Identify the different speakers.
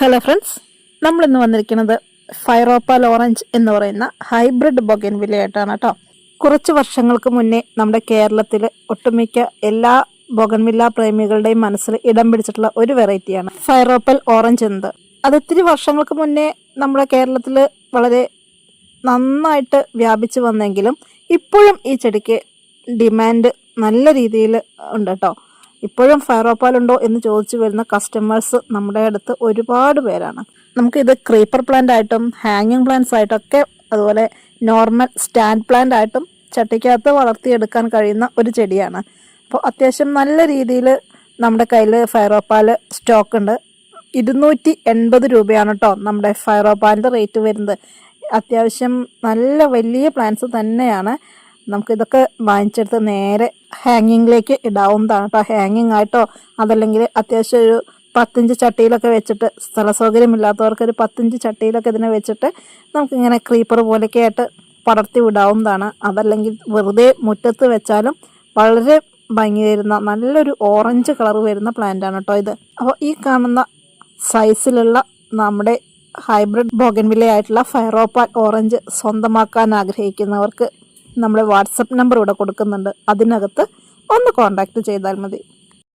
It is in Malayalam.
Speaker 1: ഹലോ ഫ്രണ്ട്സ്, നമ്മളിന്ന് വന്നിരിക്കുന്നത് ഫൈറോപ്പാൽ ഓറഞ്ച് എന്ന് പറയുന്ന ഹൈബ്രിഡ് ബൊഗൻവില്ലയായിട്ടാണ് കേട്ടോ. കുറച്ച് വർഷങ്ങൾക്ക് മുന്നേ നമ്മുടെ കേരളത്തിൽ ഒട്ടുമിക്ക എല്ലാ ബൊഗൻവില്ല പ്രേമികളുടെയും മനസ്സിൽ ഇടം പിടിച്ചിട്ടുള്ള ഒരു വെറൈറ്റിയാണ് ഫൈറോപ്പൽ ഓറഞ്ച് എന്നത്. അത് ഇത്തിരി വർഷങ്ങൾക്ക് മുന്നേ നമ്മുടെ കേരളത്തിൽ വളരെ നന്നായിട്ട് വ്യാപിച്ചു വന്നെങ്കിലും ഇപ്പോഴും ഈ ചെടിക്ക് ഡിമാൻഡ് നല്ല രീതിയിൽ ഉണ്ട് കേട്ടോ. ഇപ്പോഴും ഫൈറോപ്പാൽ ഉണ്ടോ എന്ന് ചോദിച്ചു വരുന്ന കസ്റ്റമേഴ്സ് നമ്മുടെ അടുത്ത് ഒരുപാട് പേരാണ്. നമുക്കിത് ക്രീപ്പർ പ്ലാന്റ് ആയിട്ടും ഹാങ്ങിങ് പ്ലാന്റ്സ് ആയിട്ടൊക്കെ അതുപോലെ നോർമൽ സ്റ്റാൻഡ് പ്ലാന്റ് ആയിട്ടും ചട്ടിക്കകത്ത് വളർത്തിയെടുക്കാൻ കഴിയുന്ന ഒരു ചെടിയാണ്. അപ്പോൾ അത്യാവശ്യം നല്ല രീതിയിൽ നമ്മുടെ കയ്യിൽ ഫൈറോപ്പാൽ സ്റ്റോക്ക് ഉണ്ട്. 280 രൂപയാണ് കേട്ടോ നമ്മുടെ ഫൈറോപ്പാലിൻ്റെ റേറ്റ് വരുന്നത്. അത്യാവശ്യം നല്ല വലിയ പ്ലാന്റ്സ് തന്നെയാണ്. നമുക്കിതൊക്കെ വാങ്ങിച്ചെടുത്ത് നേരെ ഹാങ്ങിങ്ങിലേക്ക് ഇടാവുന്നതാണ് കേട്ടോ. ഹാങ്ങിങ് ആയിട്ടോ അതല്ലെങ്കിൽ അത്യാവശ്യം ഒരു 10 ഇഞ്ച് ചട്ടിയിലൊക്കെ വെച്ചിട്ട്, സ്ഥല സൗകര്യമില്ലാത്തവർക്ക് ഒരു 10 ഇഞ്ച് ചട്ടിയിലൊക്കെ ഇതിനെ വെച്ചിട്ട് നമുക്കിങ്ങനെ ക്രീപ്പർ പോലെയൊക്കെ ആയിട്ട് പടർത്തി വിടാവുന്നതാണ്. അതല്ലെങ്കിൽ വെറുതെ മുറ്റത്ത് വെച്ചാലും വളരെ ഭംഗി വരുന്ന നല്ലൊരു ഓറഞ്ച് കളർ വരുന്ന പ്ലാന്റാണ് കേട്ടോ ഇത്. അപ്പോൾ ഈ കാണുന്ന സൈസിലുള്ള നമ്മുടെ ഹൈബ്രിഡ് ബൊഗൻവില്ല ആയിട്ടുള്ള ഫൈറോപ്പാൽ ഓറഞ്ച് സ്വന്തമാക്കാൻ ആഗ്രഹിക്കുന്നവർക്ക് നമ്മുടെ വാട്സപ്പ് നമ്പർ ഇവിടെ കൊടുക്കുന്നുണ്ട്. അതിനകത്ത് ഒന്ന് കോൺടാക്ട് ചെയ്താൽ മതി.